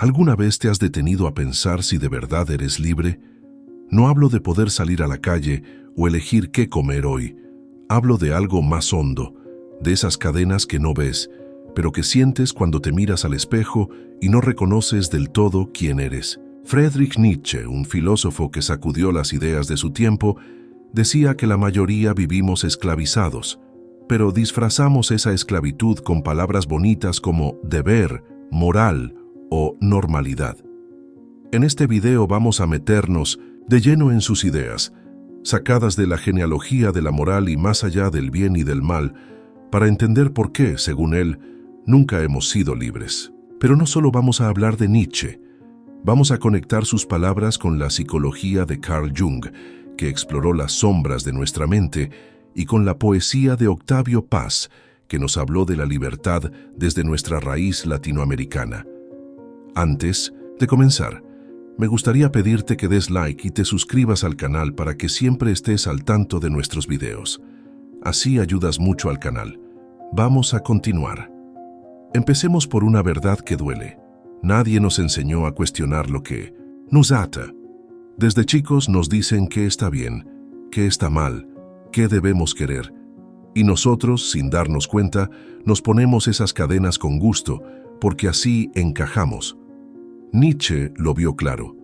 ¿Alguna vez te has detenido a pensar si de verdad eres libre? No hablo de poder salir a la calle o elegir qué comer hoy. Hablo de algo más hondo, de esas cadenas que no ves, pero que sientes cuando te miras al espejo y no reconoces del todo quién eres. Friedrich Nietzsche, un filósofo que sacudió las ideas de su tiempo, decía que la mayoría vivimos esclavizados, pero disfrazamos esa esclavitud con palabras bonitas como deber, moral o normalidad. En este video vamos a meternos de lleno en sus ideas, sacadas de la genealogía de la moral y más allá del bien y del mal, para entender por qué, según él, nunca hemos sido libres. Pero no solo vamos a hablar de Nietzsche, vamos a conectar sus palabras con la psicología de Carl Jung, que exploró las sombras de nuestra mente, y con la poesía de Octavio Paz, que nos habló de la libertad desde nuestra raíz latinoamericana. Antes de comenzar, me gustaría pedirte que des like y te suscribas al canal para que siempre estés al tanto de nuestros videos. Así ayudas mucho al canal. Vamos a continuar. Empecemos por una verdad que duele. Nadie nos enseñó a cuestionar lo que nos ata. Desde chicos nos dicen qué está bien, qué está mal, qué debemos querer. Y nosotros, sin darnos cuenta, nos ponemos esas cadenas con gusto, porque así encajamos. Nietzsche lo vio claro.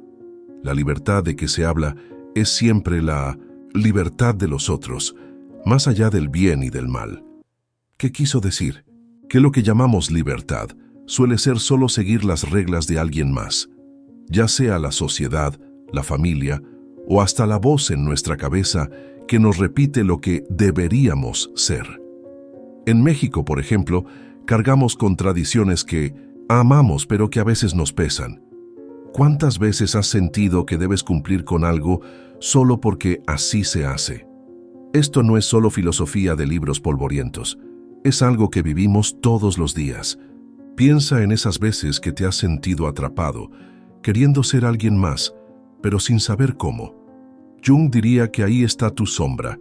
La libertad de que se habla es siempre la libertad de los otros, más allá del bien y del mal. ¿Qué quiso decir? Que lo que llamamos libertad suele ser solo seguir las reglas de alguien más, ya sea la sociedad, la familia o hasta la voz en nuestra cabeza que nos repite lo que deberíamos ser. En México, por ejemplo, cargamos con tradiciones que amamos pero que a veces nos pesan. ¿Cuántas veces has sentido que debes cumplir con algo solo porque así se hace? Esto no es solo filosofía de libros polvorientos, es algo que vivimos todos los días. Piensa en esas veces que te has sentido atrapado, queriendo ser alguien más, pero sin saber cómo. Jung diría que ahí está tu sombra,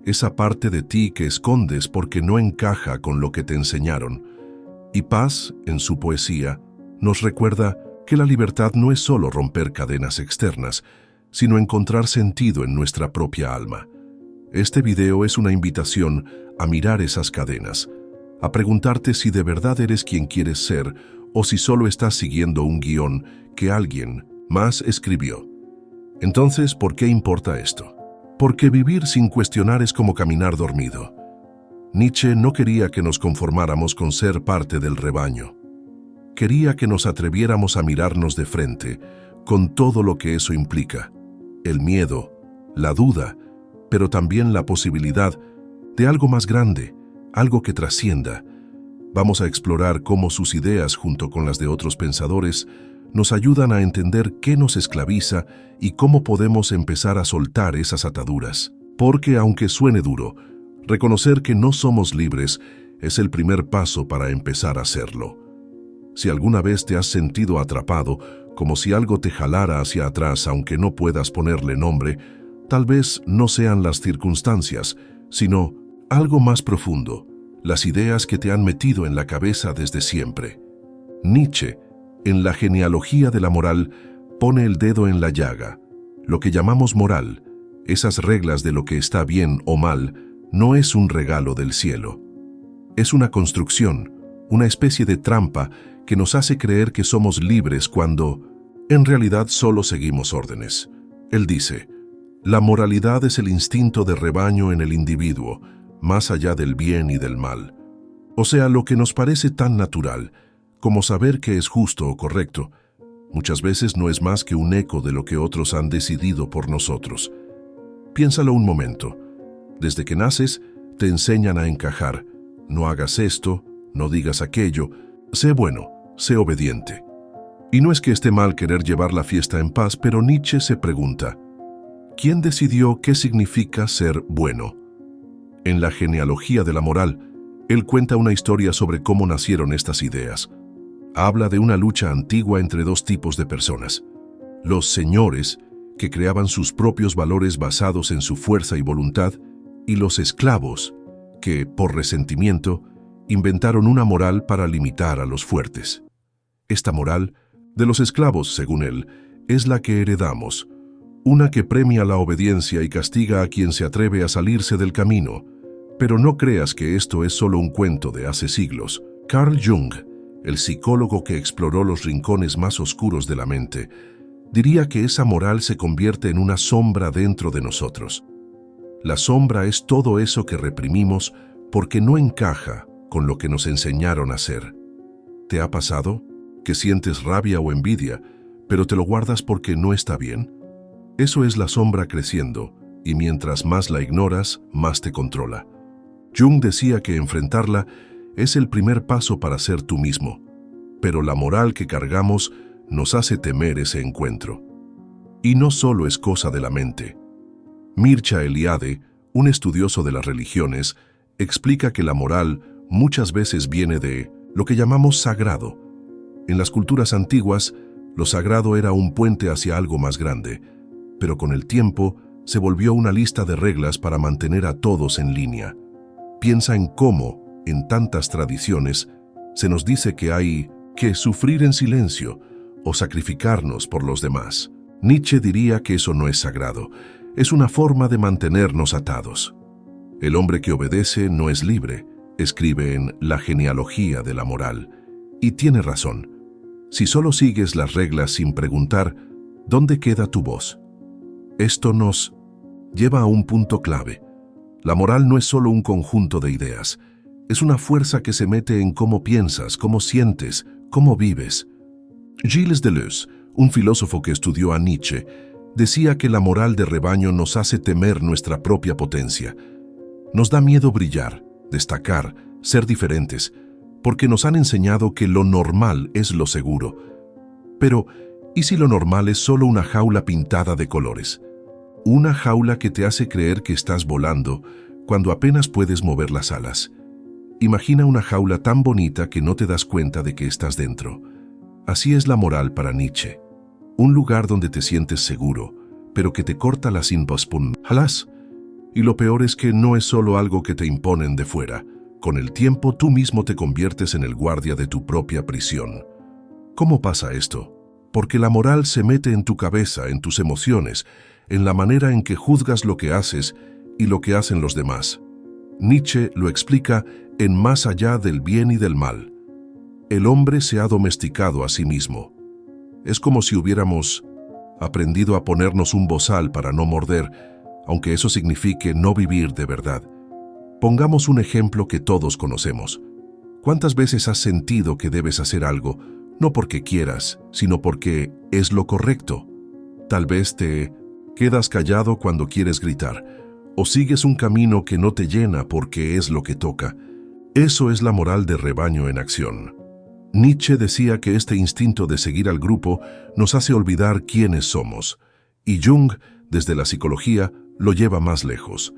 esa parte de ti que escondes porque no encaja con lo que te enseñaron. Y Paz, en su poesía, nos recuerda que la libertad no es solo romper cadenas externas, sino encontrar sentido en nuestra propia alma. Este video es una invitación a mirar esas cadenas, a preguntarte si de verdad eres quien quieres ser o si solo estás siguiendo un guión que alguien más escribió. Entonces, ¿por qué importa esto? Porque vivir sin cuestionar es como caminar dormido. Nietzsche no quería que nos conformáramos con ser parte del rebaño. Quería que nos atreviéramos a mirarnos de frente, con todo lo que eso implica. El miedo, la duda, pero también la posibilidad de algo más grande, algo que trascienda. Vamos a explorar cómo sus ideas, junto con las de otros pensadores, nos ayudan a entender qué nos esclaviza y cómo podemos empezar a soltar esas ataduras. Porque, aunque suene duro, reconocer que no somos libres es el primer paso para empezar a hacerlo. Si alguna vez te has sentido atrapado, como si algo te jalara hacia atrás aunque no puedas ponerle nombre, tal vez no sean las circunstancias, sino algo más profundo, las ideas que te han metido en la cabeza desde siempre. Nietzsche, en la genealogía de la moral, pone el dedo en la llaga. Lo que llamamos moral, esas reglas de lo que está bien o mal, no es un regalo del cielo. Es una construcción, una especie de trampa que nos hace creer que somos libres cuando, en realidad, solo seguimos órdenes. Él dice, la moralidad es el instinto de rebaño en el individuo, más allá del bien y del mal. O sea, lo que nos parece tan natural, como saber que es justo o correcto, muchas veces no es más que un eco de lo que otros han decidido por nosotros. Piénsalo un momento. Desde que naces, te enseñan a encajar. No hagas esto, no digas aquello, sé bueno, sé obediente. Y no es que esté mal querer llevar la fiesta en paz, pero Nietzsche se pregunta, ¿quién decidió qué significa ser bueno? En la genealogía de la moral, él cuenta una historia sobre cómo nacieron estas ideas. Habla de una lucha antigua entre dos tipos de personas. Los señores, que creaban sus propios valores basados en su fuerza y voluntad, y los esclavos, que, por resentimiento, inventaron una moral para limitar a los fuertes. Esta moral De los esclavos, según él, es la que heredamos, una que premia la obediencia y castiga a quien se atreve a salirse del camino. Pero no creas que esto es solo un cuento de hace siglos. Carl Jung, el psicólogo que exploró los rincones más oscuros de la mente, diría que esa moral se convierte en una sombra dentro de nosotros. La sombra es todo eso que reprimimos porque no encaja con lo que nos enseñaron a hacer. ¿Te ha pasado que sientes rabia o envidia, pero te lo guardas porque no está bien? Eso es la sombra creciendo, y mientras más la ignoras, más te controla. Jung decía que enfrentarla es el primer paso para ser tú mismo, pero la moral que cargamos nos hace temer ese encuentro. Y no solo es cosa de la mente. Mircea Eliade, un estudioso de las religiones, explica que la moral muchas veces viene de lo que llamamos sagrado. En las culturas antiguas, lo sagrado era un puente hacia algo más grande, pero con el tiempo se volvió una lista de reglas para mantener a todos en línea. Piensa en cómo, en tantas tradiciones, se nos dice que hay que sufrir en silencio o sacrificarnos por los demás. Nietzsche diría que eso no es sagrado, es una forma de mantenernos atados. El hombre que obedece no es libre, escribe en La genealogía de la moral, y tiene razón. Si solo sigues las reglas sin preguntar, ¿dónde queda tu voz? Esto nos lleva a un punto clave. La moral no es solo un conjunto de ideas, es una fuerza que se mete en cómo piensas, cómo sientes, cómo vives. Gilles Deleuze, un filósofo que estudió a Nietzsche, decía que la moral de rebaño nos hace temer nuestra propia potencia. Nos da miedo brillar, destacar, ser diferentes, porque nos han enseñado que lo normal es lo seguro. Pero, ¿y si lo normal es solo una jaula pintada de colores? Una jaula que te hace creer que estás volando cuando apenas puedes mover las alas. Imagina una jaula tan bonita que no te das cuenta de que estás dentro. Así es la moral para Nietzsche. Un lugar donde te sientes seguro, pero que te corta las impospunjalas. Y lo peor es que no es solo algo que te imponen de fuera. Con el tiempo tú mismo te conviertes en el guardia de tu propia prisión. ¿Cómo pasa esto? Porque la moral se mete en tu cabeza, en tus emociones, en la manera en que juzgas lo que haces y lo que hacen los demás. Nietzsche lo explica en Más allá del bien y del mal. El hombre se ha domesticado a sí mismo. Es como si hubiéramos aprendido a ponernos un bozal para no morder, aunque eso signifique no vivir de verdad. Pongamos un ejemplo que todos conocemos. ¿Cuántas veces has sentido que debes hacer algo, no porque quieras, sino porque es lo correcto? Tal vez te quedas callado cuando quieres gritar, o sigues un camino que no te llena porque es lo que toca. Eso es la moral de rebaño en acción. Nietzsche decía que este instinto de seguir al grupo nos hace olvidar quiénes somos, y Jung, desde la psicología, lo lleva más lejos.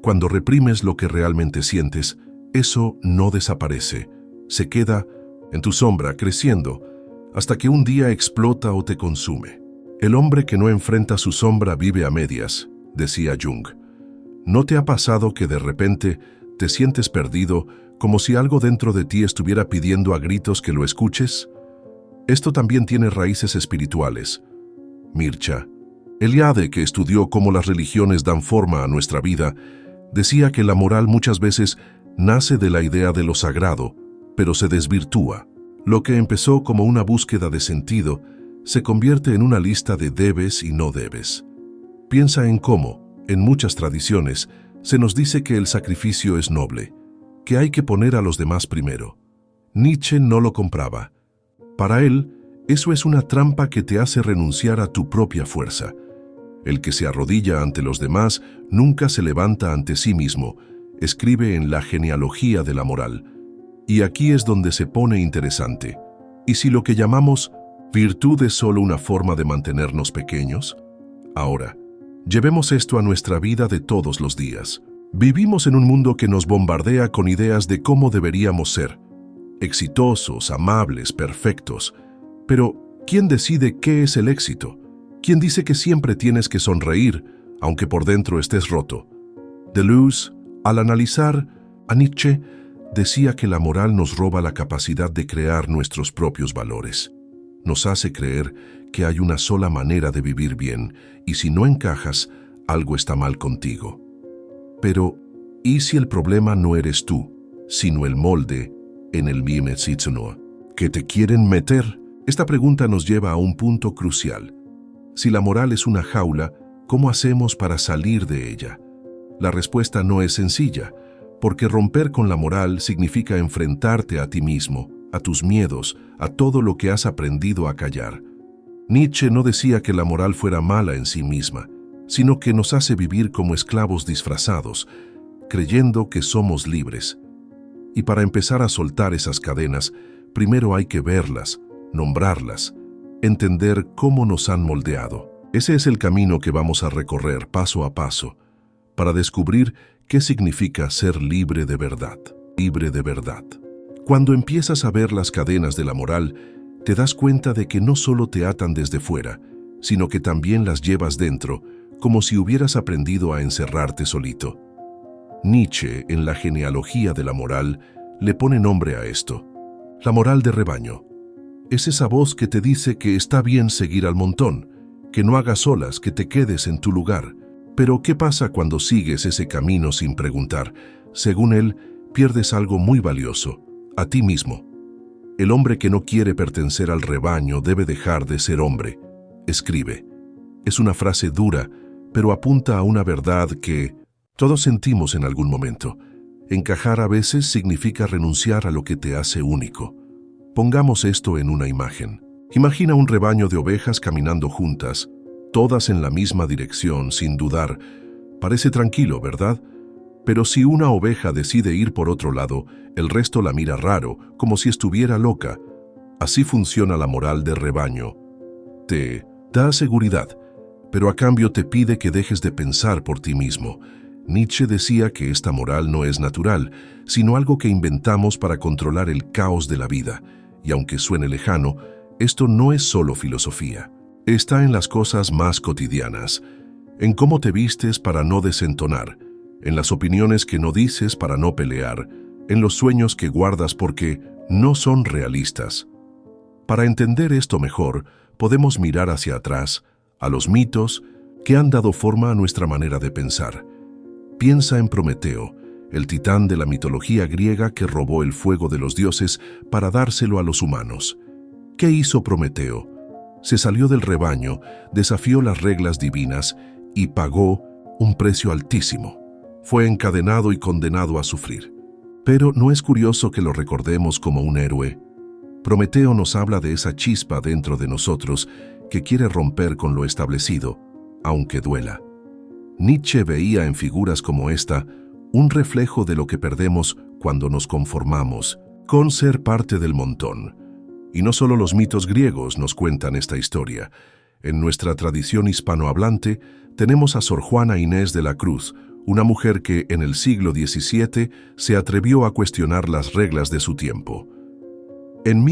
Cuando reprimes lo que realmente sientes, eso no desaparece, se queda en tu sombra creciendo, hasta que un día explota o te consume. El hombre que no enfrenta su sombra vive a medias, decía Jung. ¿No te ha pasado que de repente te sientes perdido, como si algo dentro de ti estuviera pidiendo a gritos que lo escuches? Esto también tiene raíces espirituales. Mircea Eliade, que estudió cómo las religiones dan forma a nuestra vida, decía que la moral muchas veces nace de la idea de lo sagrado, pero se desvirtúa. Lo que empezó como una búsqueda de sentido se convierte en una lista de debes y no debes. Piensa en cómo, en muchas tradiciones, se nos dice que el sacrificio es noble, que hay que poner a los demás primero. Nietzsche no lo compraba. Para él, eso es una trampa que te hace renunciar a tu propia fuerza. El que se arrodilla ante los demás nunca se levanta ante sí mismo, escribe en La genealogía de la moral. Y aquí es donde se pone interesante. ¿Y si lo que llamamos virtud es solo una forma de mantenernos pequeños? Ahora, llevemos esto a nuestra vida de todos los días. Vivimos en un mundo que nos bombardea con ideas de cómo deberíamos ser. Exitosos, amables, perfectos. Pero, ¿quién decide qué es el éxito? ¿Quién dice que siempre tienes que sonreír, aunque por dentro estés roto? Deleuze, al analizar a Nietzsche, decía que la moral nos roba la capacidad de crear nuestros propios valores. Nos hace creer que hay una sola manera de vivir bien, y si no encajas, algo está mal contigo. Pero, ¿y si el problema no eres tú, sino el molde en el Mimetsitsuno que te quieren meter? Esta pregunta nos lleva a un punto crucial. Si la moral es una jaula, ¿cómo hacemos para salir de ella? La respuesta no es sencilla, porque romper con la moral significa enfrentarte a ti mismo, a tus miedos, a todo lo que has aprendido a callar. Nietzsche no decía que la moral fuera mala en sí misma, sino que nos hace vivir como esclavos disfrazados, creyendo que somos libres. Y para empezar a soltar esas cadenas, primero hay que verlas, nombrarlas, entender cómo nos han moldeado. Ese es el camino que vamos a recorrer paso a paso, para descubrir qué significa ser libre de verdad. Libre de verdad. Cuando empiezas a ver las cadenas de la moral, te das cuenta de que no solo te atan desde fuera, sino que también las llevas dentro, como si hubieras aprendido a encerrarte solito. Nietzsche, en la genealogía de la moral, le pone nombre a esto. La moral de rebaño. Es esa voz que te dice que está bien seguir al montón, que no hagas olas, que te quedes en tu lugar. Pero ¿qué pasa cuando sigues ese camino sin preguntar? Según él, pierdes algo muy valioso, a ti mismo. El hombre que no quiere pertenecer al rebaño debe dejar de ser hombre, escribe. Es una frase dura, pero apunta a una verdad que todos sentimos en algún momento. Encajar a veces significa renunciar a lo que te hace único. Pongamos esto en una imagen. Imagina un rebaño de ovejas caminando juntas, todas en la misma dirección, sin dudar. Parece tranquilo, ¿verdad? Pero si una oveja decide ir por otro lado, el resto la mira raro, como si estuviera loca. Así funciona la moral de rebaño. Te da seguridad, pero a cambio te pide que dejes de pensar por ti mismo. Nietzsche decía que esta moral no es natural, sino algo que inventamos para controlar el caos de la vida. Y aunque suene lejano, esto no es solo filosofía. Está en las cosas más cotidianas, en cómo te vistes para no desentonar, en las opiniones que no dices para no pelear, en los sueños que guardas porque no son realistas. Para entender esto mejor, podemos mirar hacia atrás, a los mitos que han dado forma a nuestra manera de pensar. Piensa en Prometeo, el titán de la mitología griega que robó el fuego de los dioses para dárselo a los humanos. ¿Qué hizo Prometeo? Se salió del rebaño, desafió las reglas divinas y pagó un precio altísimo. Fue encadenado y condenado a sufrir. Pero ¿no es curioso que lo recordemos como un héroe? Prometeo nos habla de esa chispa dentro de nosotros que quiere romper con lo establecido, aunque duela. Nietzsche veía en figuras como esta un reflejo de lo que perdemos cuando nos conformamos con ser parte del montón. Y no solo los mitos griegos nos cuentan esta historia. En nuestra tradición hispanohablante tenemos a Sor Juana Inés de la Cruz, una mujer que en el siglo XVII se atrevió a cuestionar las reglas de su tiempo. En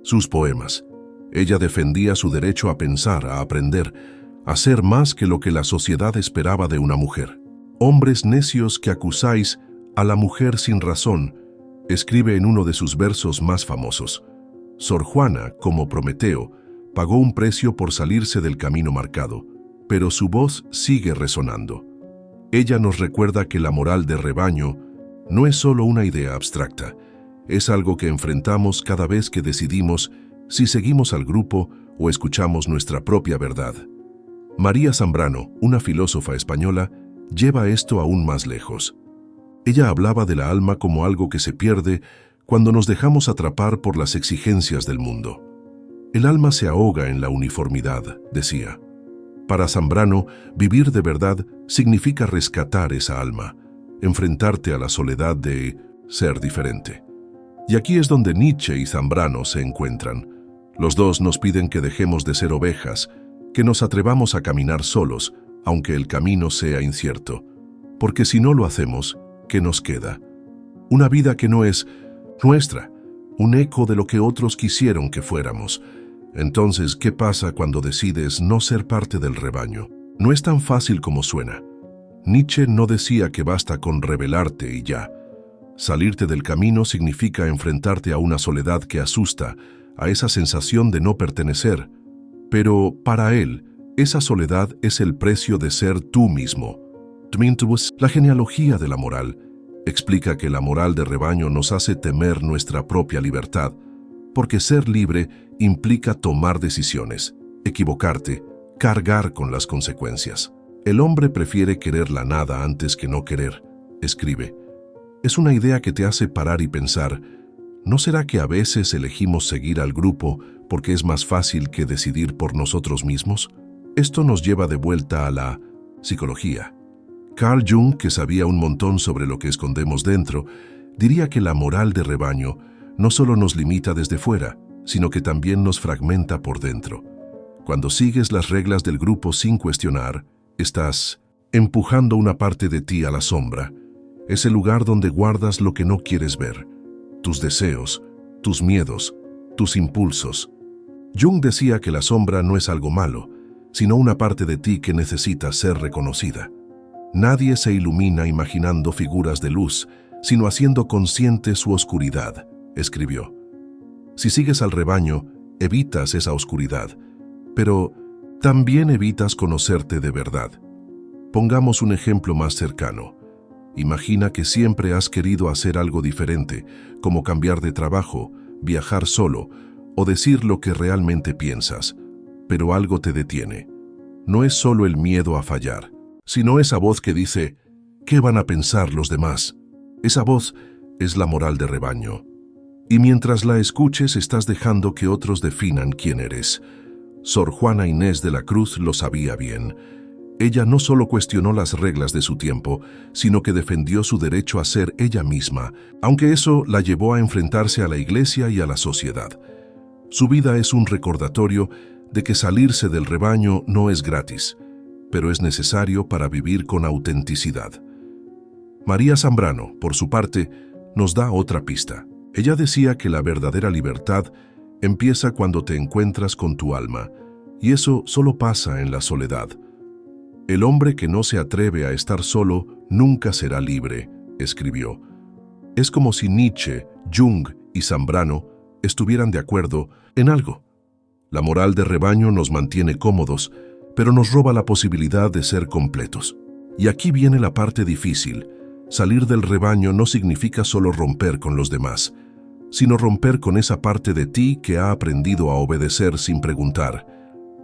sus poemas, ella defendía su derecho a pensar, a aprender, a ser más que lo que la sociedad esperaba de una mujer. Hombres necios que acusáis a la mujer sin razón, escribe en uno de sus versos más famosos. Sor Juana, como Prometeo, pagó un precio por salirse del camino marcado, pero su voz sigue resonando. Ella nos recuerda que la moral de rebaño no es solo una idea abstracta, es algo que enfrentamos cada vez que decidimos si seguimos al grupo o escuchamos nuestra propia verdad. María Zambrano, una filósofa española, lleva esto aún más lejos. Ella hablaba de la alma como algo que se pierde cuando nos dejamos atrapar por las exigencias del mundo. El alma se ahoga en la uniformidad, decía. Para Zambrano, vivir de verdad significa rescatar esa alma, enfrentarte a la soledad de ser diferente. Y aquí es donde Nietzsche y Zambrano se encuentran. Los dos nos piden que dejemos de ser ovejas, que nos atrevamos a caminar solos, aunque el camino sea incierto. Porque si no lo hacemos, ¿qué nos queda? Una vida que no es nuestra, un eco de lo que otros quisieron que fuéramos. Entonces, ¿qué pasa cuando decides no ser parte del rebaño? No es tan fácil como suena. Nietzsche no decía que basta con rebelarte y ya. Salirte del camino significa enfrentarte a una soledad que asusta, a esa sensación de no pertenecer. Pero para él, esa soledad es el precio de ser tú mismo. La genealogía de la moral explica que la moral de rebaño nos hace temer nuestra propia libertad, porque ser libre implica tomar decisiones, equivocarte, cargar con las consecuencias. El hombre prefiere querer la nada antes que no querer, escribe. Es una idea que te hace parar y pensar, ¿no será que a veces elegimos seguir al grupo porque es más fácil que decidir por nosotros mismos? Esto nos lleva de vuelta a la psicología. Carl Jung, que sabía un montón sobre lo que escondemos dentro, diría que la moral de rebaño no solo nos limita desde fuera, sino que también nos fragmenta por dentro. Cuando sigues las reglas del grupo sin cuestionar, estás empujando una parte de ti a la sombra. Es el lugar donde guardas lo que no quieres ver, tus deseos, tus miedos, tus impulsos. Jung decía que la sombra no es algo malo, sino una parte de ti que necesita ser reconocida. Nadie se ilumina imaginando figuras de luz, sino haciendo consciente su oscuridad, escribió. Si sigues al rebaño, evitas esa oscuridad, pero también evitas conocerte de verdad. Pongamos un ejemplo más cercano. Imagina que siempre has querido hacer algo diferente, como cambiar de trabajo, viajar solo o decir lo que realmente piensas, pero algo te detiene. No es solo el miedo a fallar, sino esa voz que dice, ¿qué van a pensar los demás? Esa voz es la moral de rebaño. Y mientras la escuches, estás dejando que otros definan quién eres. Sor Juana Inés de la Cruz lo sabía bien. Ella no solo cuestionó las reglas de su tiempo, sino que defendió su derecho a ser ella misma, aunque eso la llevó a enfrentarse a la Iglesia y a la sociedad. Su vida es un recordatorio de que salirse del rebaño no es gratis, pero es necesario para vivir con autenticidad. María Zambrano, por su parte, nos da otra pista. Ella decía que la verdadera libertad empieza cuando te encuentras con tu alma, y eso solo pasa en la soledad. El hombre que no se atreve a estar solo nunca será libre, escribió. Es como si Nietzsche, Jung y Zambrano estuvieran de acuerdo en algo. La moral de rebaño nos mantiene cómodos, pero nos roba la posibilidad de ser completos. Y aquí viene la parte difícil. Salir del rebaño no significa solo romper con los demás, sino romper con esa parte de ti que ha aprendido a obedecer sin preguntar.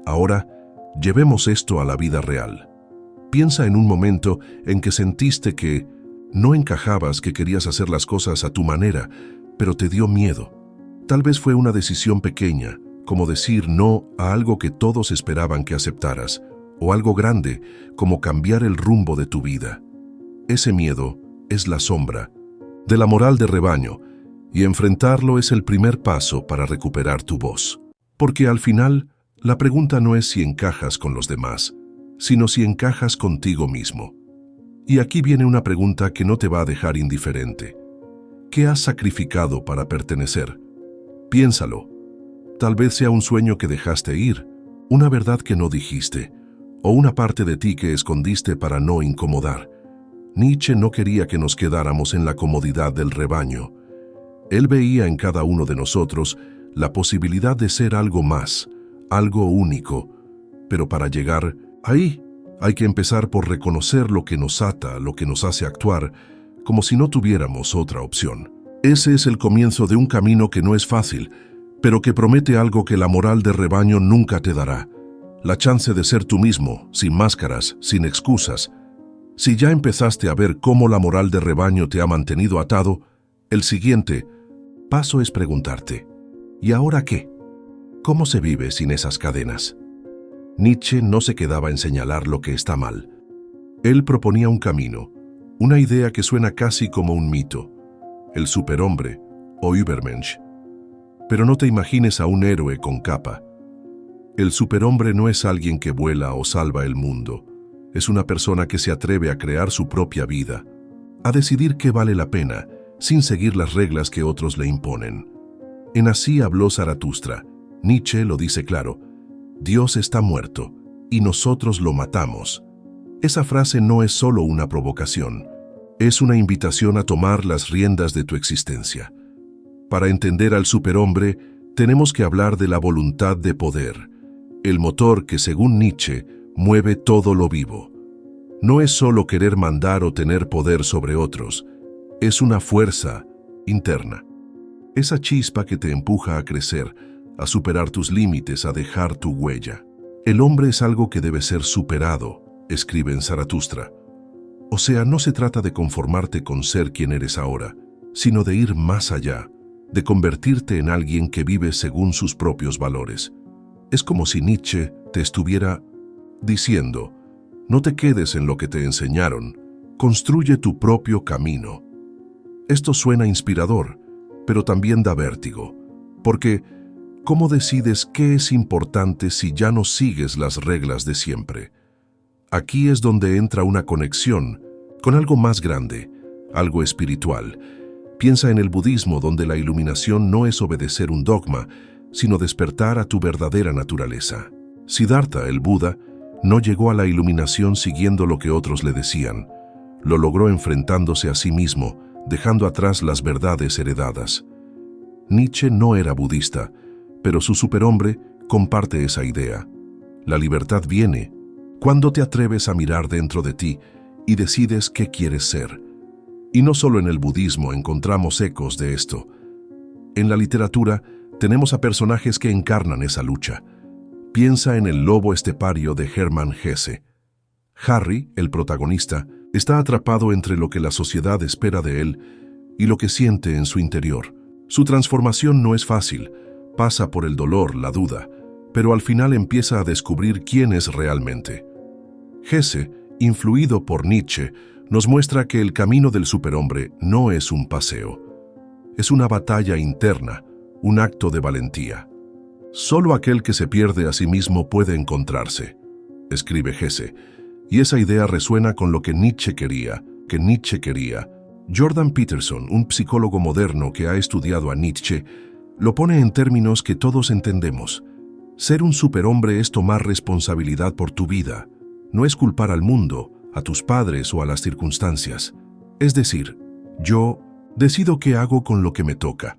Ahora, llevemos esto a la vida real. Piensa en un momento en que sentiste que no encajabas, que querías hacer las cosas a tu manera, pero te dio miedo. Tal vez fue una decisión pequeña, como decir no a algo que todos esperaban que aceptaras, o algo grande, como cambiar el rumbo de tu vida. Ese miedo es la sombra de la moral de rebaño, y enfrentarlo es el primer paso para recuperar tu voz. Porque al final, la pregunta no es si encajas con los demás, sino si encajas contigo mismo. Y aquí viene una pregunta que no te va a dejar indiferente. ¿Qué has sacrificado para pertenecer? Piénsalo. Tal vez sea un sueño que dejaste ir, una verdad que no dijiste, o una parte de ti que escondiste para no incomodar. Nietzsche no quería que nos quedáramos en la comodidad del rebaño. Él veía en cada uno de nosotros la posibilidad de ser algo más, algo único. Pero para llegar ahí, hay que empezar por reconocer lo que nos ata, lo que nos hace actuar, como si no tuviéramos otra opción. Ese es el comienzo de un camino que no es fácil, pero que promete algo que la moral de rebaño nunca te dará. La chance de ser tú mismo, sin máscaras, sin excusas. Si ya empezaste a ver cómo la moral de rebaño te ha mantenido atado, el siguiente paso es preguntarte, ¿y ahora qué? ¿Cómo se vive sin esas cadenas? Nietzsche no se quedaba en señalar lo que está mal. Él proponía un camino, una idea que suena casi como un mito, el superhombre o Übermensch. Pero no te imagines a un héroe con capa. El superhombre no es alguien que vuela o salva el mundo. Es una persona que se atreve a crear su propia vida, a decidir qué vale la pena, sin seguir las reglas que otros le imponen. En Así habló Zaratustra, Nietzsche lo dice claro: Dios está muerto y nosotros lo matamos. Esa frase no es solo una provocación, es una invitación a tomar las riendas de tu existencia. Para entender al superhombre, tenemos que hablar de la voluntad de poder, el motor que, según Nietzsche, mueve todo lo vivo. No es solo querer mandar o tener poder sobre otros, es una fuerza interna. Esa chispa que te empuja a crecer, a superar tus límites, a dejar tu huella. El hombre es algo que debe ser superado, escribe en Zaratustra. O sea, no se trata de conformarte con ser quien eres ahora, sino de ir más allá, de convertirte en alguien que vive según sus propios valores. Es como si Nietzsche te estuviera diciendo: no te quedes en lo que te enseñaron, construye tu propio camino. Esto suena inspirador, pero también da vértigo, porque ¿cómo decides qué es importante si ya no sigues las reglas de siempre? Aquí es donde entra una conexión con algo más grande, algo espiritual. Piensa en el budismo, donde la iluminación no es obedecer un dogma, sino despertar a tu verdadera naturaleza. Siddhartha, el Buda, no llegó a la iluminación siguiendo lo que otros le decían. Lo logró enfrentándose a sí mismo, dejando atrás las verdades heredadas. Nietzsche no era budista, pero su superhombre comparte esa idea. La libertad viene cuando te atreves a mirar dentro de ti y decides qué quieres ser. Y no solo en el budismo encontramos ecos de esto. En la literatura tenemos a personajes que encarnan esa lucha. Piensa en El lobo estepario de Hermann Hesse. Harry, el protagonista, está atrapado entre lo que la sociedad espera de él y lo que siente en su interior. Su transformación no es fácil, pasa por el dolor, la duda, pero al final empieza a descubrir quién es realmente. Hesse, influido por Nietzsche, nos muestra que el camino del superhombre no es un paseo. Es una batalla interna, un acto de valentía. Solo aquel que se pierde a sí mismo puede encontrarse, escribe Hesse, y esa idea resuena con lo que Nietzsche quería. Jordan Peterson, un psicólogo moderno que ha estudiado a Nietzsche, lo pone en términos que todos entendemos. Ser un superhombre es tomar responsabilidad por tu vida. No es culpar al mundo, a tus padres o a las circunstancias. Es decir, yo decido qué hago con lo que me toca.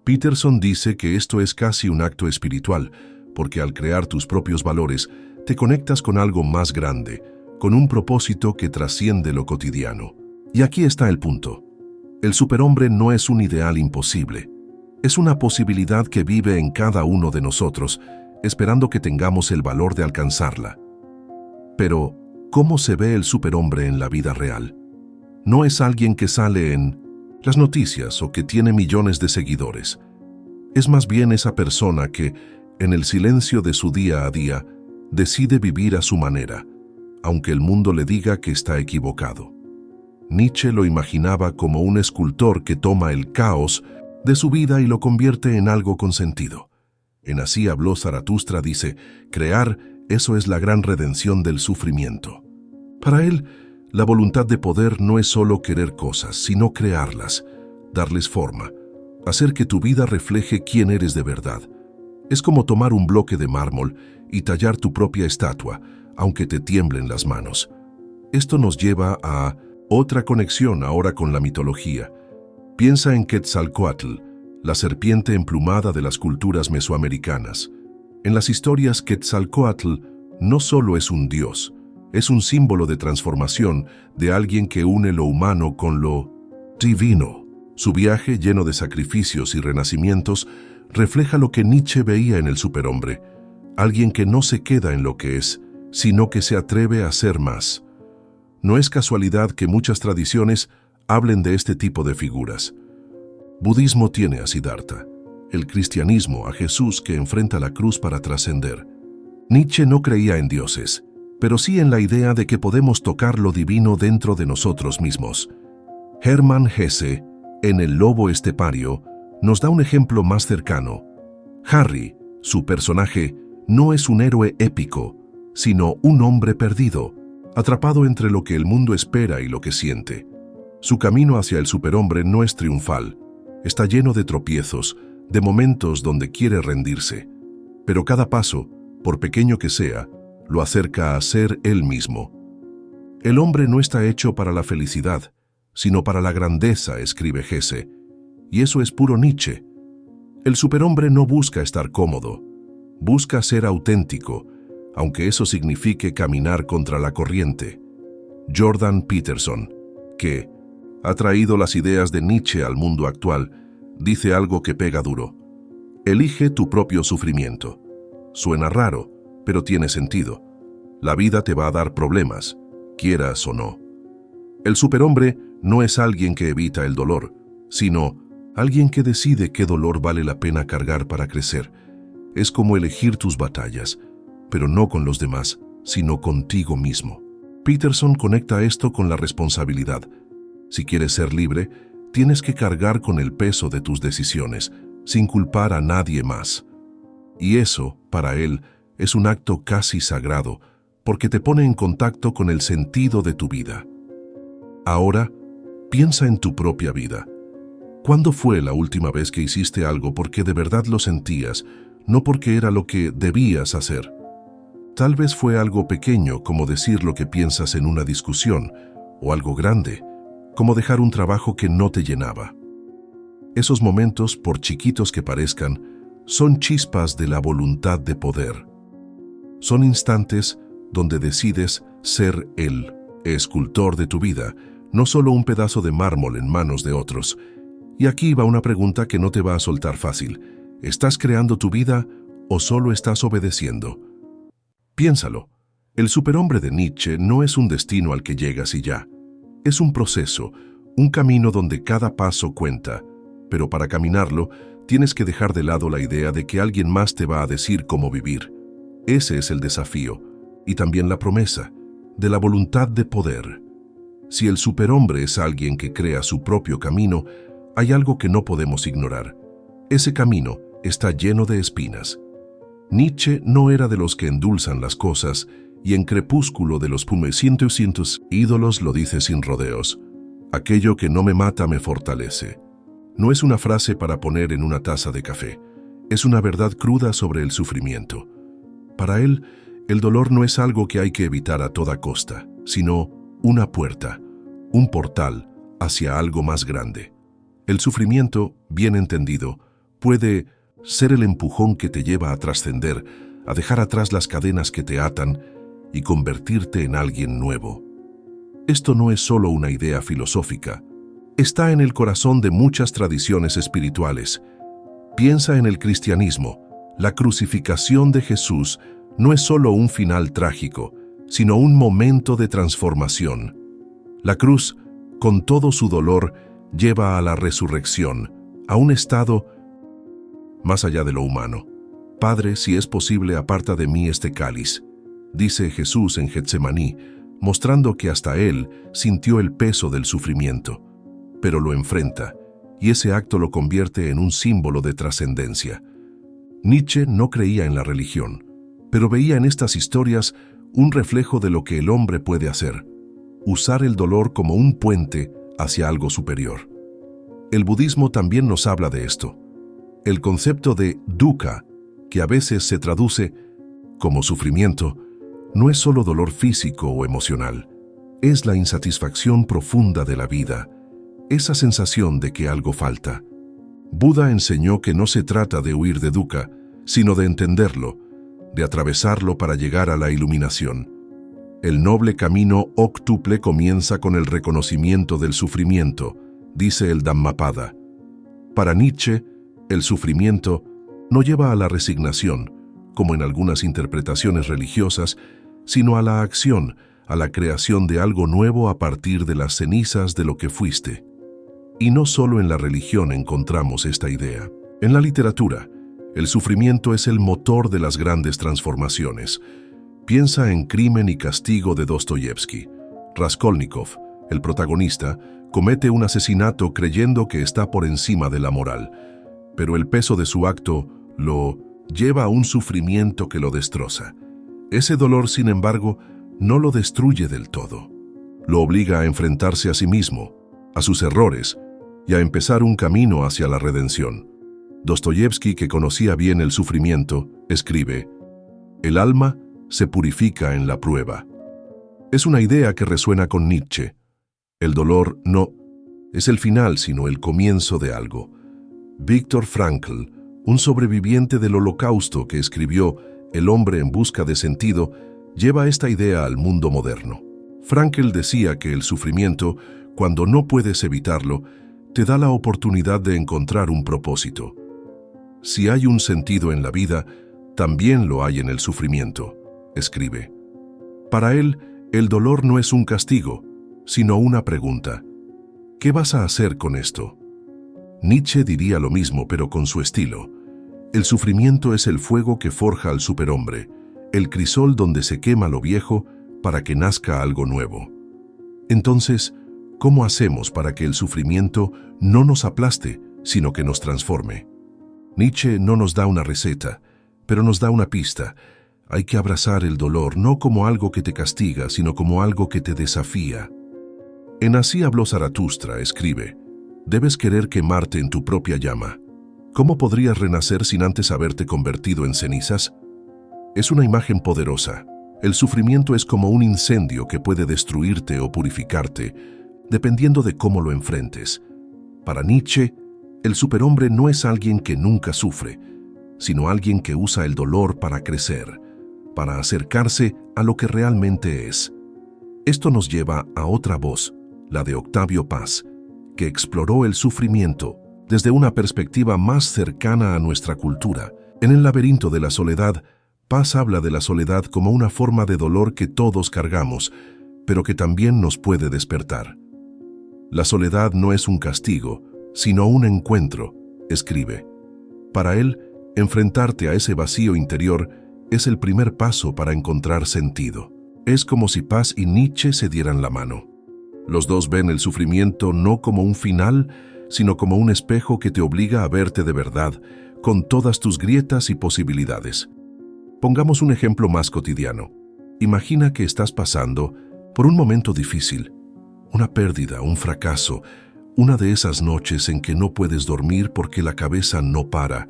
Peterson dice que esto es casi un acto espiritual, porque al crear tus propios valores, te conectas con algo más grande, con un propósito que trasciende lo cotidiano. Y aquí está el punto. El superhombre no es un ideal imposible. Es una posibilidad que vive en cada uno de nosotros, esperando que tengamos el valor de alcanzarla. Pero, ¿cómo se ve el superhombre en la vida real? No es alguien que sale en las noticias o que tiene millones de seguidores. Es más bien esa persona que, en el silencio de su día a día, decide vivir a su manera, aunque el mundo le diga que está equivocado. Nietzsche lo imaginaba como un escultor que toma el caos de su vida y lo convierte en algo con sentido. En Así habló Zaratustra dice: crear, eso es la gran redención del sufrimiento. Para él, la voluntad de poder no es solo querer cosas, sino crearlas, darles forma, hacer que tu vida refleje quién eres de verdad. Es como tomar un bloque de mármol y tallar tu propia estatua, aunque te tiemblen las manos. Esto nos lleva a otra conexión ahora con la mitología. Piensa en Quetzalcóatl, la serpiente emplumada de las culturas mesoamericanas. En las historias, Quetzalcóatl no solo es un dios, es un símbolo de transformación, de alguien que une lo humano con lo divino. Su viaje, lleno de sacrificios y renacimientos, refleja lo que Nietzsche veía en el superhombre, alguien que no se queda en lo que es, sino que se atreve a ser más. No es casualidad que muchas tradiciones hablen de este tipo de figuras. Budismo tiene a Siddhartha, el cristianismo a Jesús que enfrenta la cruz para trascender. Nietzsche no creía en dioses, pero sí en la idea de que podemos tocar lo divino dentro de nosotros mismos. Hermann Hesse, en El lobo estepario, nos da un ejemplo más cercano. Harry, su personaje, no es un héroe épico, sino un hombre perdido, atrapado entre lo que el mundo espera y lo que siente. Su camino hacia el superhombre no es triunfal, está lleno de tropiezos, de momentos donde quiere rendirse. Pero cada paso, por pequeño que sea, lo acerca a ser él mismo. El hombre no está hecho para la felicidad, sino para la grandeza, escribe Hesse, y eso es puro Nietzsche. El superhombre no busca estar cómodo, busca ser auténtico, aunque eso signifique caminar contra la corriente. Jordan Peterson, que ha traído las ideas de Nietzsche al mundo actual, dice algo que pega duro. Elige tu propio sufrimiento. Suena raro, pero tiene sentido. La vida te va a dar problemas, quieras o no. El superhombre no es alguien que evita el dolor, sino alguien que decide qué dolor vale la pena cargar para crecer. Es como elegir tus batallas, pero no con los demás, sino contigo mismo. Peterson conecta esto con la responsabilidad. Si quieres ser libre, tienes que cargar con el peso de tus decisiones, sin culpar a nadie más. Y eso, para él, es un acto casi sagrado, porque te pone en contacto con el sentido de tu vida. Ahora, piensa en tu propia vida. ¿Cuándo fue la última vez que hiciste algo porque de verdad lo sentías, no porque era lo que debías hacer? Tal vez fue algo pequeño, como decir lo que piensas en una discusión, o algo grande, como dejar un trabajo que no te llenaba. Esos momentos, por chiquitos que parezcan, son chispas de la voluntad de poder. Son instantes donde decides ser el escultor de tu vida, no solo un pedazo de mármol en manos de otros. Y aquí va una pregunta que no te va a soltar fácil. ¿Estás creando tu vida o solo estás obedeciendo? Piénsalo. El superhombre de Nietzsche no es un destino al que llegas y ya. Es un proceso, un camino donde cada paso cuenta. Pero para caminarlo, tienes que dejar de lado la idea de que alguien más te va a decir cómo vivir. Ese es el desafío, y también la promesa, de la voluntad de poder. Si el superhombre es alguien que crea su propio camino, hay algo que no podemos ignorar. Ese camino está lleno de espinas. Nietzsche no era de los que endulzan las cosas, y en Crepúsculo de los Pumecientos ídolos lo dice sin rodeos. Aquello que no me mata me fortalece. No es una frase para poner en una taza de café. Es una verdad cruda sobre el sufrimiento. Para él, el dolor no es algo que hay que evitar a toda costa, sino una puerta, un portal hacia algo más grande. El sufrimiento, bien entendido, puede ser el empujón que te lleva a trascender, a dejar atrás las cadenas que te atan y convertirte en alguien nuevo. Esto no es solo una idea filosófica. Está en el corazón de muchas tradiciones espirituales. Piensa en el cristianismo. La crucificación de Jesús no es solo un final trágico, sino un momento de transformación. La cruz, con todo su dolor, lleva a la resurrección, a un estado más allá de lo humano. Padre, si es posible, aparta de mí este cáliz, dice Jesús en Getsemaní, mostrando que hasta él sintió el peso del sufrimiento, pero lo enfrenta, y ese acto lo convierte en un símbolo de trascendencia. Nietzsche no creía en la religión, pero veía en estas historias un reflejo de lo que el hombre puede hacer, usar el dolor como un puente hacia algo superior. El budismo también nos habla de esto. El concepto de dukkha, que a veces se traduce como sufrimiento, no es solo dolor físico o emocional, es la insatisfacción profunda de la vida, esa sensación de que algo falta. Buda enseñó que no se trata de huir de dukkha, sino de entenderlo, de atravesarlo para llegar a la iluminación. El noble camino óctuple comienza con el reconocimiento del sufrimiento, dice el Dhammapada. Para Nietzsche, el sufrimiento no lleva a la resignación, como en algunas interpretaciones religiosas, sino a la acción, a la creación de algo nuevo a partir de las cenizas de lo que fuiste. Y no solo en la religión encontramos esta idea. En la literatura, el sufrimiento es el motor de las grandes transformaciones. Piensa en Crimen y Castigo de Dostoyevsky. Raskolnikov, el protagonista, comete un asesinato creyendo que está por encima de la moral, pero el peso de su acto lo lleva a un sufrimiento que lo destroza. Ese dolor, sin embargo, no lo destruye del todo. Lo obliga a enfrentarse a sí mismo, a sus errores, y a empezar un camino hacia la redención. Dostoyevsky, que conocía bien el sufrimiento, escribe: «El alma se purifica en la prueba». Es una idea que resuena con Nietzsche. El dolor no es el final, sino el comienzo de algo. Viktor Frankl, Un sobreviviente del Holocausto que escribió El hombre en busca de sentido lleva esta idea al mundo moderno. Frankl decía que el sufrimiento, cuando no puedes evitarlo, te da la oportunidad de encontrar un propósito. Si hay un sentido en la vida, también lo hay en el sufrimiento, escribe. Para él, el dolor no es un castigo, sino una pregunta. ¿Qué vas a hacer con esto? Nietzsche diría lo mismo, pero con su estilo. El sufrimiento es el fuego que forja al superhombre, el crisol donde se quema lo viejo para que nazca algo nuevo. Entonces, ¿cómo hacemos para que el sufrimiento no nos aplaste, sino que nos transforme? Nietzsche no nos da una receta, pero nos da una pista. Hay que abrazar el dolor no como algo que te castiga, sino como algo que te desafía. En Así habló Zaratustra, escribe, debes querer quemarte en tu propia llama. ¿Cómo podrías renacer sin antes haberte convertido en cenizas? Es una imagen poderosa. El sufrimiento es como un incendio que puede destruirte o purificarte, dependiendo de cómo lo enfrentes. Para Nietzsche, el superhombre no es alguien que nunca sufre, sino alguien que usa el dolor para crecer, para acercarse a lo que realmente es. Esto nos lleva a otra voz, la de Octavio Paz, que exploró el sufrimiento desde una perspectiva más cercana a nuestra cultura. En El laberinto de la soledad, Paz habla de la soledad como una forma de dolor que todos cargamos, pero que también nos puede despertar. La soledad no es un castigo, sino un encuentro, escribe. Para él, enfrentarte a ese vacío interior es el primer paso para encontrar sentido. Es como si Paz y Nietzsche se dieran la mano. Los dos ven el sufrimiento no como un final, sino como un espejo que te obliga a verte de verdad, con todas tus grietas y posibilidades. Pongamos un ejemplo más cotidiano. Imagina que estás pasando por un momento difícil, una pérdida, un fracaso, una de esas noches en que no puedes dormir porque la cabeza no para.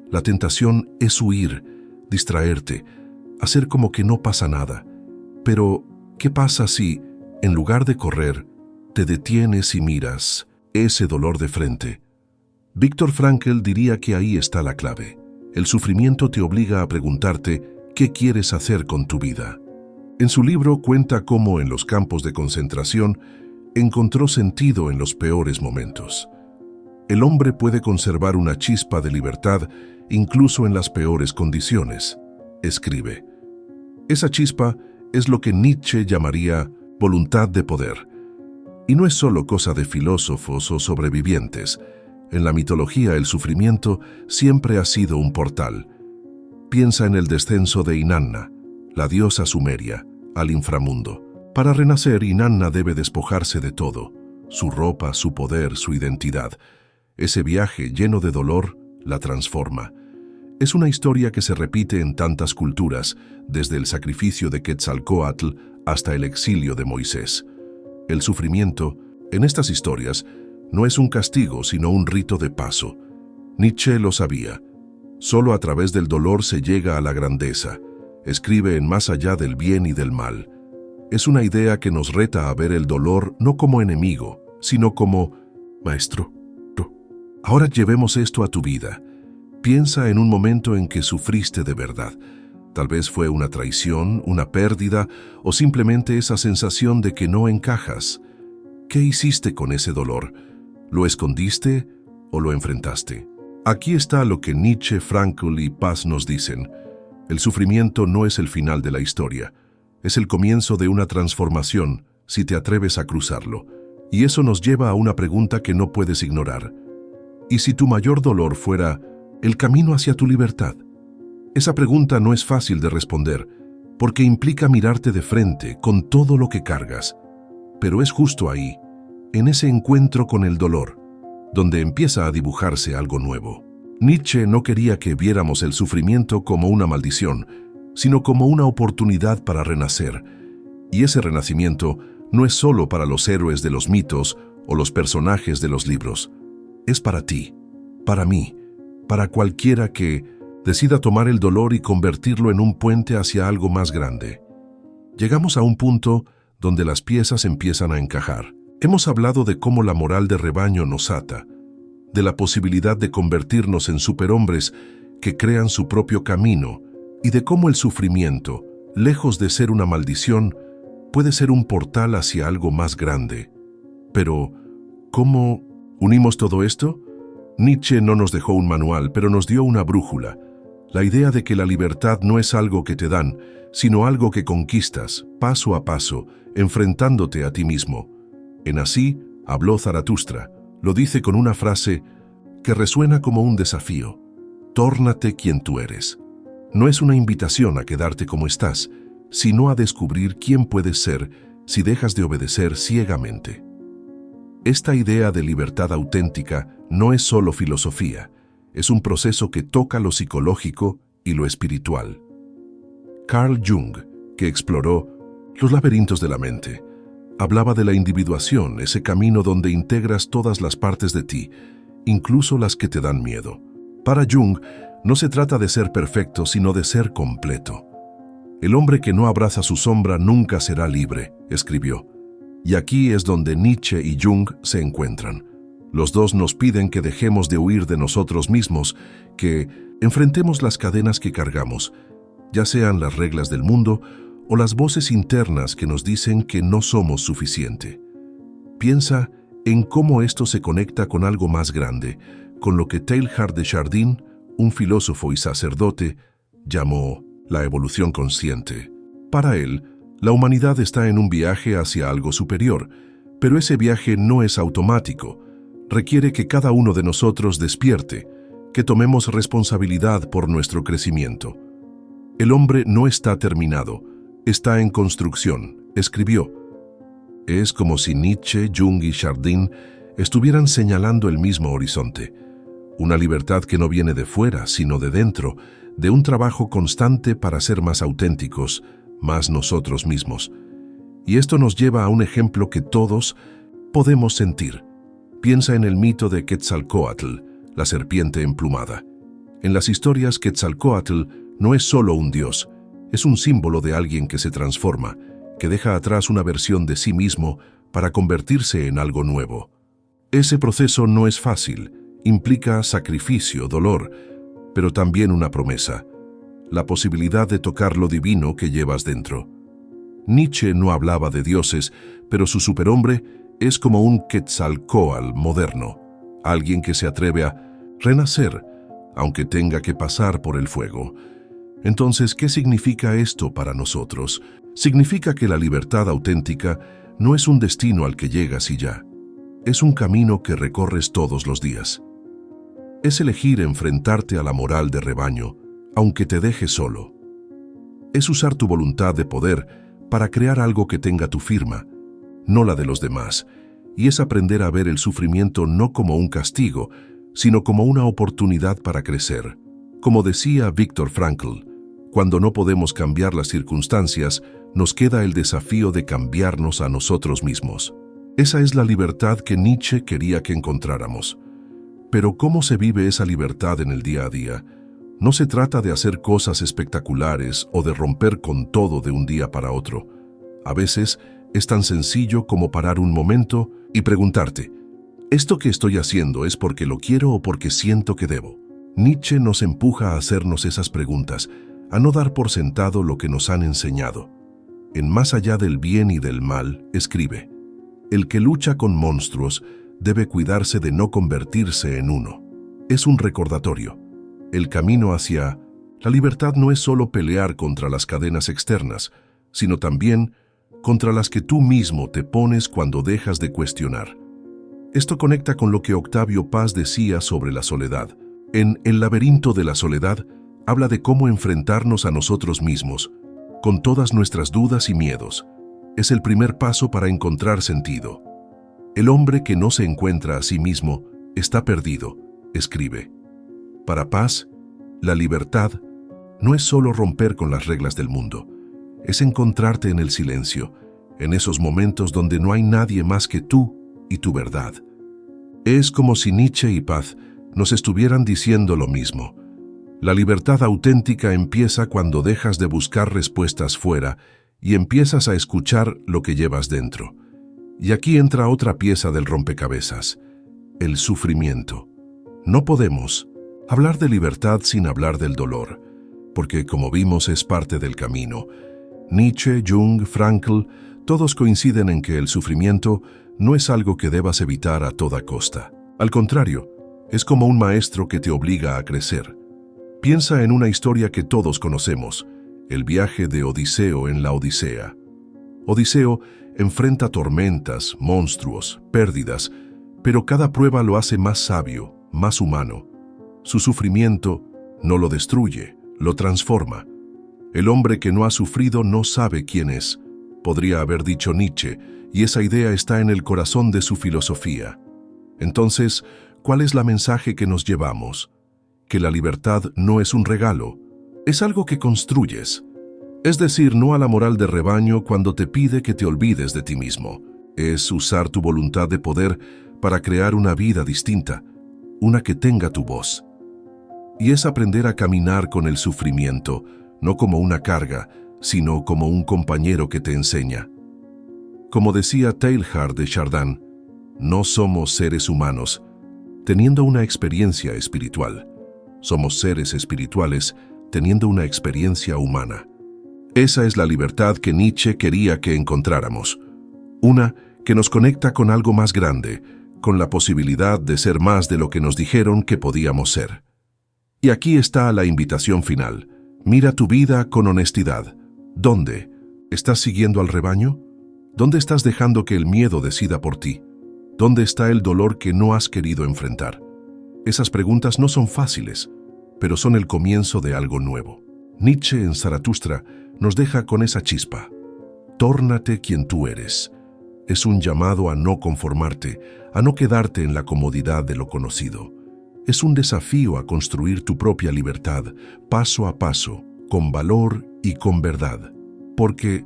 La tentación es huir, distraerte, hacer como que no pasa nada. Pero, ¿qué pasa si, en lugar de correr, te detienes y miras ese dolor de frente? Viktor Frankl diría que ahí está la clave. El sufrimiento te obliga a preguntarte qué quieres hacer con tu vida. En su libro cuenta cómo en los campos de concentración encontró sentido en los peores momentos. El hombre puede conservar una chispa de libertad incluso en las peores condiciones, escribe. Esa chispa es lo que Nietzsche llamaría voluntad de poder. Y no es solo cosa de filósofos o sobrevivientes. En la mitología el sufrimiento siempre ha sido un portal. Piensa en el descenso de Inanna, la diosa sumeria, al inframundo. Para renacer, Inanna debe despojarse de todo, su ropa, su poder, su identidad. Ese viaje lleno de dolor la transforma. Es una historia que se repite en tantas culturas, desde el sacrificio de Quetzalcóatl hasta el exilio de Moisés. El sufrimiento, en estas historias, no es un castigo, sino un rito de paso. Nietzsche lo sabía. Solo a través del dolor se llega a la grandeza. Escribe en Más allá del bien y del mal. Es una idea que nos reta a ver el dolor no como enemigo, sino como maestro. Ahora llevemos esto a tu vida. Piensa en un momento en que sufriste de verdad. Tal vez fue una traición, una pérdida o simplemente esa sensación de que no encajas. ¿Qué hiciste con ese dolor? ¿Lo escondiste o lo enfrentaste? Aquí está lo que Nietzsche, Frankl y Paz nos dicen. El sufrimiento no es el final de la historia. Es el comienzo de una transformación, si te atreves a cruzarlo. Y eso nos lleva a una pregunta que no puedes ignorar. ¿Y si tu mayor dolor fuera el camino hacia tu libertad? Esa pregunta no es fácil de responder, porque implica mirarte de frente con todo lo que cargas. Pero es justo ahí, en ese encuentro con el dolor, donde empieza a dibujarse algo nuevo. Nietzsche no quería que viéramos el sufrimiento como una maldición, sino como una oportunidad para renacer. Y ese renacimiento no es solo para los héroes de los mitos o los personajes de los libros. Es para ti, para mí, para cualquiera que decida tomar el dolor y convertirlo en un puente hacia algo más grande. Llegamos a un punto donde las piezas empiezan a encajar. Hemos hablado de cómo la moral de rebaño nos ata, de la posibilidad de convertirnos en superhombres que crean su propio camino y de cómo el sufrimiento, lejos de ser una maldición, puede ser un portal hacia algo más grande. Pero, ¿cómo unimos todo esto? Nietzsche no nos dejó un manual, pero nos dio una brújula. La idea de que la libertad no es algo que te dan, sino algo que conquistas, paso a paso, enfrentándote a ti mismo. En Así habló Zaratustra. Lo dice con una frase que resuena como un desafío. Tórnate quien tú eres. No es una invitación a quedarte como estás, sino a descubrir quién puedes ser si dejas de obedecer ciegamente. Esta idea de libertad auténtica no es solo filosofía, es un proceso que toca lo psicológico y lo espiritual. Carl Jung, que exploró los laberintos de la mente, hablaba de la individuación, ese camino donde integras todas las partes de ti, incluso las que te dan miedo. Para Jung, no se trata de ser perfecto, sino de ser completo. El hombre que no abraza su sombra nunca será libre, escribió. Y aquí es donde Nietzsche y Jung se encuentran. Los dos nos piden que dejemos de huir de nosotros mismos, que enfrentemos las cadenas que cargamos, ya sean las reglas del mundo o las voces internas que nos dicen que no somos suficiente. Piensa en cómo esto se conecta con algo más grande, con lo que Teilhard de Chardin, un filósofo y sacerdote, llamó la evolución consciente. Para él, la humanidad está en un viaje hacia algo superior, pero ese viaje no es automático. Requiere que cada uno de nosotros despierte, que tomemos responsabilidad por nuestro crecimiento. El hombre no está terminado, está en construcción, escribió. Es como si Nietzsche, Jung y Chardin estuvieran señalando el mismo horizonte. Una libertad que no viene de fuera, sino de dentro, de un trabajo constante para ser más auténticos, más nosotros mismos. Y esto nos lleva a un ejemplo que todos podemos sentir. Piensa en el mito de Quetzalcóatl, la serpiente emplumada. En las historias, Quetzalcóatl no es solo un dios, es un símbolo de alguien que se transforma, que deja atrás una versión de sí mismo para convertirse en algo nuevo. Ese proceso no es fácil, implica sacrificio, dolor, pero también una promesa, la posibilidad de tocar lo divino que llevas dentro. Nietzsche no hablaba de dioses, pero su superhombre es como un Quetzalcóatl moderno, alguien que se atreve a renacer, aunque tenga que pasar por el fuego. Entonces, ¿qué significa esto para nosotros? Significa que la libertad auténtica no es un destino al que llegas y ya. Es un camino que recorres todos los días. Es elegir enfrentarte a la moral de rebaño, aunque te deje solo. Es usar tu voluntad de poder para crear algo que tenga tu firma, no la de los demás, y es aprender a ver el sufrimiento no como un castigo, sino como una oportunidad para crecer. Como decía Viktor Frankl, cuando no podemos cambiar las circunstancias, nos queda el desafío de cambiarnos a nosotros mismos. Esa es la libertad que Nietzsche quería que encontráramos. Pero ¿cómo se vive esa libertad en el día a día? No se trata de hacer cosas espectaculares o de romper con todo de un día para otro. A veces es tan sencillo como parar un momento y preguntarte, ¿esto que estoy haciendo es porque lo quiero o porque siento que debo? Nietzsche nos empuja a hacernos esas preguntas, a no dar por sentado lo que nos han enseñado. En Más allá del bien y del mal, escribe, el que lucha con monstruos debe cuidarse de no convertirse en uno. Es un recordatorio. El camino hacia la libertad no es solo pelear contra las cadenas externas, sino también contra las que tú mismo te pones cuando dejas de cuestionar. Esto conecta con lo que Octavio Paz decía sobre la soledad. En El laberinto de la soledad, habla de cómo enfrentarnos a nosotros mismos, con todas nuestras dudas y miedos. Es el primer paso para encontrar sentido. El hombre que no se encuentra a sí mismo está perdido, escribe. Para Paz, la libertad no es solo romper con las reglas del mundo, es encontrarte en el silencio, en esos momentos donde no hay nadie más que tú y tu verdad. Es como si Nietzsche y Paz nos estuvieran diciendo lo mismo. La libertad auténtica empieza cuando dejas de buscar respuestas fuera y empiezas a escuchar lo que llevas dentro. Y aquí entra otra pieza del rompecabezas, el sufrimiento. No podemos hablar de libertad sin hablar del dolor, porque, como vimos, es parte del camino. Nietzsche, Jung, Frankl, todos coinciden en que el sufrimiento no es algo que debas evitar a toda costa. Al contrario, es como un maestro que te obliga a crecer. Piensa en una historia que todos conocemos, el viaje de Odiseo en la Odisea. Odiseo enfrenta tormentas, monstruos, pérdidas, pero cada prueba lo hace más sabio, más humano. Su sufrimiento no lo destruye, lo transforma. El hombre que no ha sufrido no sabe quién es, podría haber dicho Nietzsche, y esa idea está en el corazón de su filosofía. Entonces, ¿cuál es el mensaje que nos llevamos? Que la libertad no es un regalo, es algo que construyes. Es decir, no a la moral de rebaño cuando te pide que te olvides de ti mismo. Es usar tu voluntad de poder para crear una vida distinta, una que tenga tu voz. Y es aprender a caminar con el sufrimiento, no como una carga, sino como un compañero que te enseña. Como decía Teilhard de Chardin, no somos seres humanos teniendo una experiencia espiritual. Somos seres espirituales teniendo una experiencia humana. Esa es la libertad que Nietzsche quería que encontráramos. Una que nos conecta con algo más grande, con la posibilidad de ser más de lo que nos dijeron que podíamos ser. Y aquí está la invitación final. Mira tu vida con honestidad. ¿Dónde? ¿Estás siguiendo al rebaño? ¿Dónde estás dejando que el miedo decida por ti? ¿Dónde está el dolor que no has querido enfrentar? Esas preguntas no son fáciles, pero son el comienzo de algo nuevo. Nietzsche en Zaratustra nos deja con esa chispa. Tórnate quien tú eres. Es un llamado a no conformarte, a no quedarte en la comodidad de lo conocido. Es un desafío a construir tu propia libertad, paso a paso, con valor y con verdad. Porque,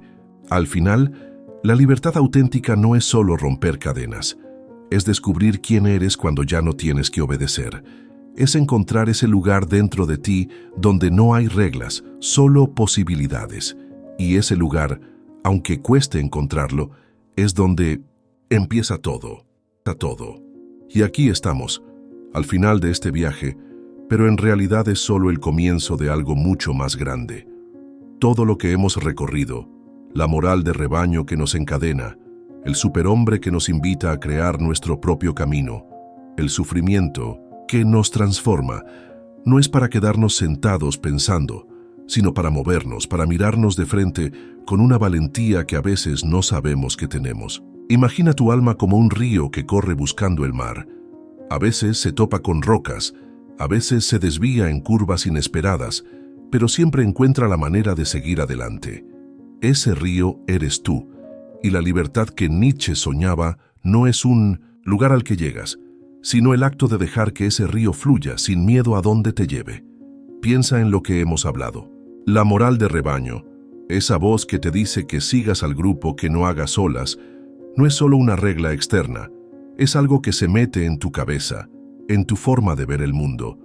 al final, la libertad auténtica no es solo romper cadenas. Es descubrir quién eres cuando ya no tienes que obedecer. Es encontrar ese lugar dentro de ti donde no hay reglas, solo posibilidades. Y ese lugar, aunque cueste encontrarlo, es donde empieza todo. Y aquí estamos, al final de este viaje, pero en realidad es solo el comienzo de algo mucho más grande. Todo lo que hemos recorrido, la moral de rebaño que nos encadena, el superhombre que nos invita a crear nuestro propio camino, el sufrimiento que nos transforma, no es para quedarnos sentados pensando, sino para movernos, para mirarnos de frente con una valentía que a veces no sabemos que tenemos. Imagina tu alma como un río que corre buscando el mar. A veces se topa con rocas, a veces se desvía en curvas inesperadas, pero siempre encuentra la manera de seguir adelante. Ese río eres tú, y la libertad que Nietzsche soñaba no es un lugar al que llegas, sino el acto de dejar que ese río fluya sin miedo a dónde te lleve. Piensa en lo que hemos hablado. La moral de rebaño, esa voz que te dice que sigas al grupo, que no hagas olas, no es solo una regla externa, es algo que se mete en tu cabeza, en tu forma de ver el mundo.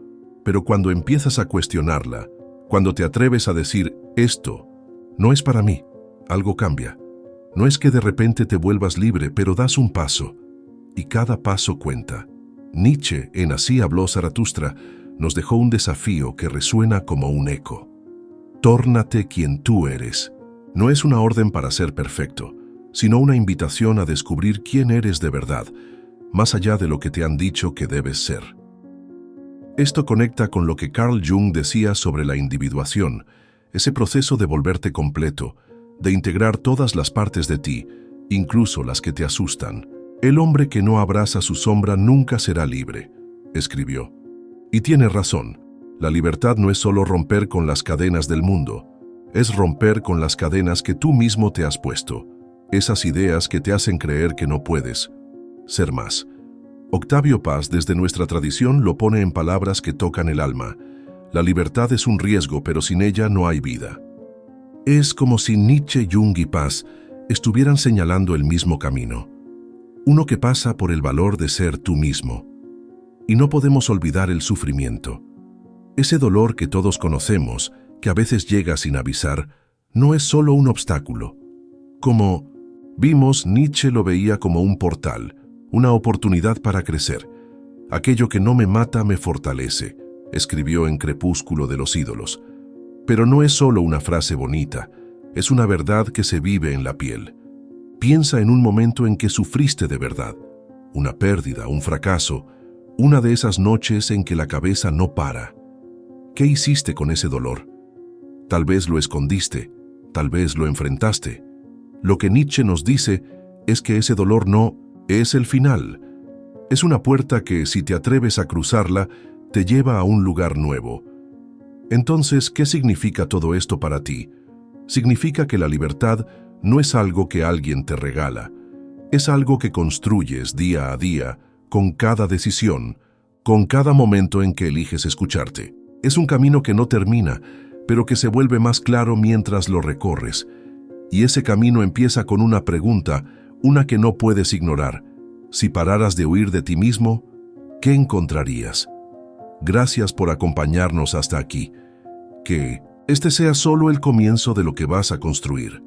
Pero cuando empiezas a cuestionarla, cuando te atreves a decir, esto no es para mí, algo cambia. No es que de repente te vuelvas libre, pero das un paso, y cada paso cuenta. Nietzsche, en Así habló Zaratustra, nos dejó un desafío que resuena como un eco. Tórnate quien tú eres. No es una orden para ser perfecto, sino una invitación a descubrir quién eres de verdad, más allá de lo que te han dicho que debes ser. Esto conecta con lo que Carl Jung decía sobre la individuación, ese proceso de volverte completo, de integrar todas las partes de ti, incluso las que te asustan. El hombre que no abraza su sombra nunca será libre, escribió. Y tiene razón, la libertad no es solo romper con las cadenas del mundo, es romper con las cadenas que tú mismo te has puesto, esas ideas que te hacen creer que no puedes ser más. Octavio Paz, desde nuestra tradición, lo pone en palabras que tocan el alma. La libertad es un riesgo, pero sin ella no hay vida. Es como si Nietzsche, Jung y Paz estuvieran señalando el mismo camino. Uno que pasa por el valor de ser tú mismo. Y no podemos olvidar el sufrimiento. Ese dolor que todos conocemos, que a veces llega sin avisar, no es solo un obstáculo. Como vimos, Nietzsche lo veía como un portal, una oportunidad para crecer. Aquello que no me mata me fortalece, escribió en Crepúsculo de los ídolos. Pero no es solo una frase bonita, es una verdad que se vive en la piel. Piensa en un momento en que sufriste de verdad, una pérdida, un fracaso, una de esas noches en que la cabeza no para. ¿Qué hiciste con ese dolor? Tal vez lo escondiste, tal vez lo enfrentaste. Lo que Nietzsche nos dice es que ese dolor no es el final. Es una puerta que, si te atreves a cruzarla, te lleva a un lugar nuevo. Entonces, ¿qué significa todo esto para ti? Significa que la libertad no es algo que alguien te regala. Es algo que construyes día a día, con cada decisión, con cada momento en que eliges escucharte. Es un camino que no termina, pero que se vuelve más claro mientras lo recorres. Y ese camino empieza con una pregunta, una que no puedes ignorar. Si pararas de huir de ti mismo, ¿qué encontrarías? Gracias por acompañarnos hasta aquí. Que este sea solo el comienzo de lo que vas a construir.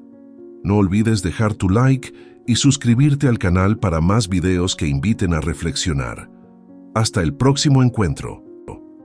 No olvides dejar tu like y suscribirte al canal para más videos que inviten a reflexionar. Hasta el próximo encuentro.